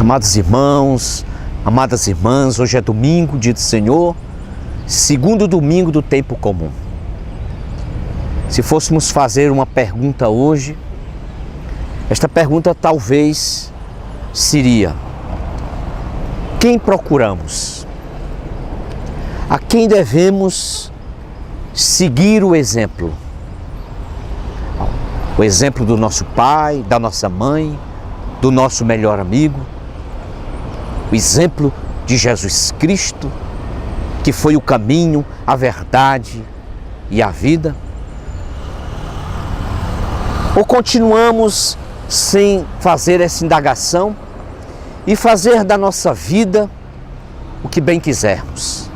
Amados irmãos, amadas irmãs, hoje é domingo, dia do Senhor, segundo domingo do tempo comum. Se fôssemos fazer uma pergunta hoje, esta pergunta talvez seria: quem procuramos? A quem devemos seguir o exemplo? O exemplo do nosso pai, da nossa mãe, do nosso melhor amigo? O exemplo de Jesus Cristo, que foi o caminho, a verdade e a vida? Ou continuamos sem fazer essa indagação e fazer da nossa vida o que bem quisermos?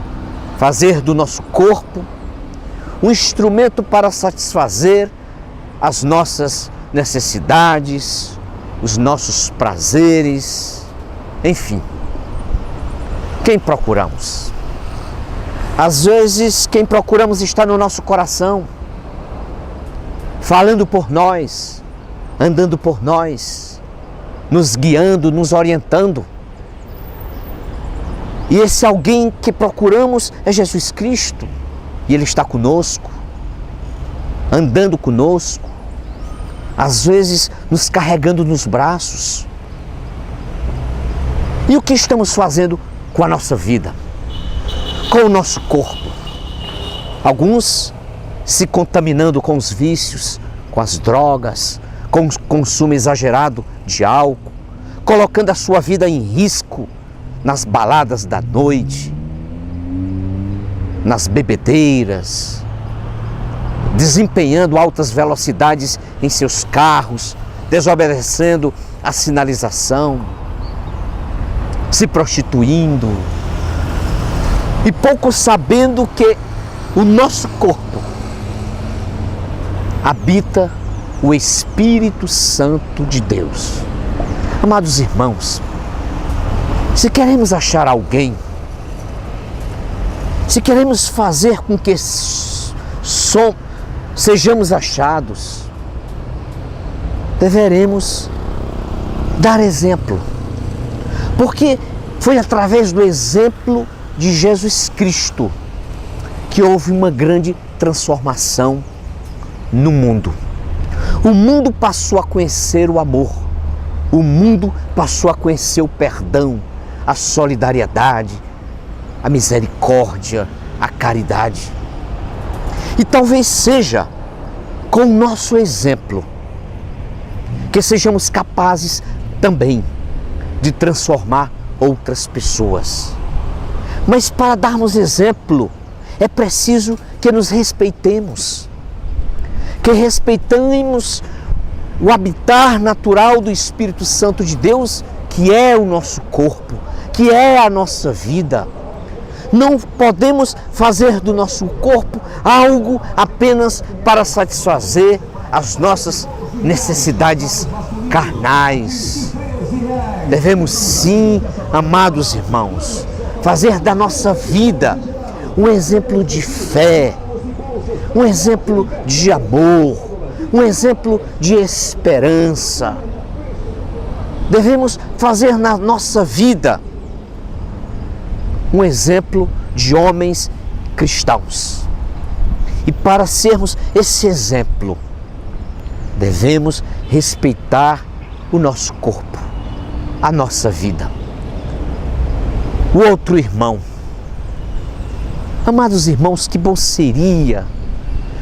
Fazer do nosso corpo um instrumento para satisfazer as nossas necessidades, os nossos prazeres, enfim. Quem procuramos? Às vezes, quem procuramos está no nosso coração, falando por nós, andando por nós, nos guiando, nos orientando. E esse alguém que procuramos é Jesus Cristo, e Ele está conosco, andando conosco, às vezes nos carregando nos braços. E o que estamos fazendo com a nossa vida, com o nosso corpo? Alguns se contaminando com os vícios, com as drogas, com o consumo exagerado de álcool, colocando a sua vida em risco nas baladas da noite, nas bebedeiras, desempenhando altas velocidades em seus carros, desobedecendo a sinalização, se prostituindo e pouco sabendo que o nosso corpo habita o Espírito Santo de Deus. Amados irmãos, se queremos achar alguém, se queremos fazer com que sejamos achados, deveremos dar exemplo. Porque foi através do exemplo de Jesus Cristo que houve uma grande transformação no mundo. O mundo passou a conhecer o amor, o mundo passou a conhecer o perdão, a solidariedade, a misericórdia, a caridade. E talvez seja com o nosso exemplo que sejamos capazes também de transformar outras pessoas. Mas para darmos exemplo, é preciso que nos respeitemos, que respeitemos o habitar natural do Espírito Santo de Deus, que é o nosso corpo, que é a nossa vida. Não podemos fazer do nosso corpo algo apenas para satisfazer as nossas necessidades carnais. Devemos sim, amados irmãos, fazer da nossa vida um exemplo de fé, um exemplo de amor, um exemplo de esperança. Devemos fazer na nossa vida um exemplo de homens cristãos. E para sermos esse exemplo, devemos respeitar o nosso corpo, a nossa vida, o outro irmão. Amados irmãos, que bom seria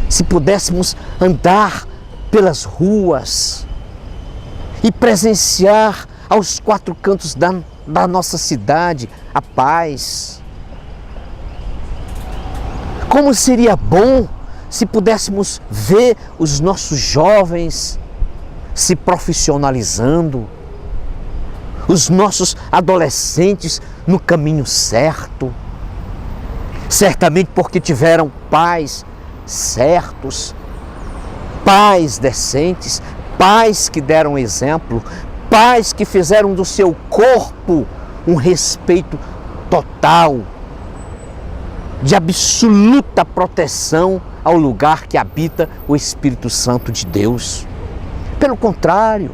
se pudéssemos andar pelas ruas e presenciar aos quatro cantos da nossa cidade a paz. Como seria bom se pudéssemos ver os nossos jovens se profissionalizando, os nossos adolescentes no caminho certo, certamente porque tiveram pais certos, pais decentes, pais que deram exemplo, pais que fizeram do seu corpo um respeito total, de absoluta proteção ao lugar que habita o Espírito Santo de Deus. Pelo contrário,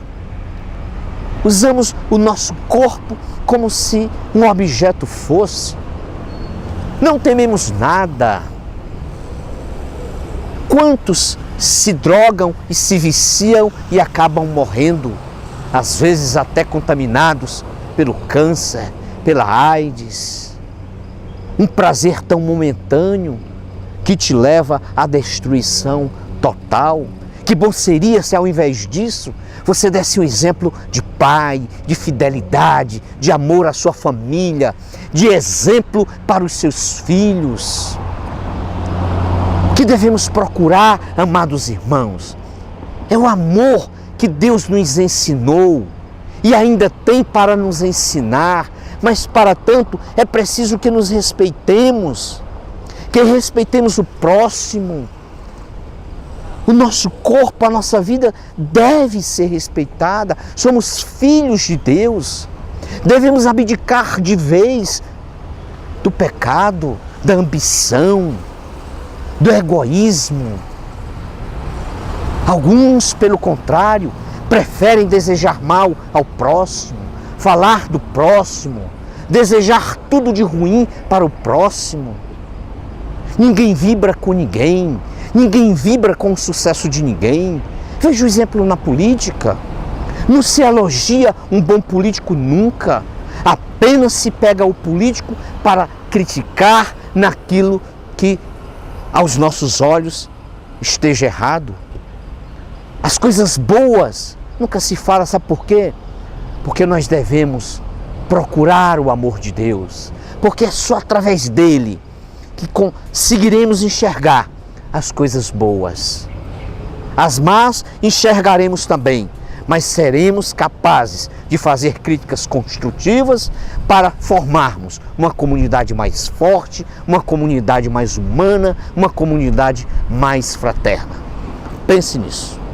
Usamos o nosso corpo como se um objeto fosse. Não tememos nada. Quantos se drogam e se viciam e acabam morrendo, às vezes até contaminados pelo câncer, pela AIDS. Um prazer tão momentâneo que te leva à destruição total. Que bom seria se ao invés disso você desse um exemplo de pai, de fidelidade, de amor à sua família, de exemplo para os seus filhos. Que devemos procurar, amados irmãos, é o amor que Deus nos ensinou e ainda tem para nos ensinar, mas para tanto é preciso que nos respeitemos, que respeitemos o próximo. O nosso corpo, a nossa vida deve ser respeitada. Somos filhos de Deus. Devemos abdicar de vez do pecado, da ambição, do egoísmo. Alguns, pelo contrário, preferem desejar mal ao próximo, falar do próximo, desejar tudo de ruim para o próximo. Ninguém vibra com ninguém. Ninguém vibra com o sucesso de ninguém. Veja o exemplo na política. Não se elogia um bom político nunca. Apenas se pega o político para criticar naquilo que, aos nossos olhos, esteja errado. As coisas boas nunca se fala, sabe por quê? Porque nós devemos procurar o amor de Deus. Porque é só através dele que conseguiremos enxergar as coisas boas. As más enxergaremos também, mas seremos capazes de fazer críticas construtivas para formarmos uma comunidade mais forte, uma comunidade mais humana, uma comunidade mais fraterna. Pense nisso.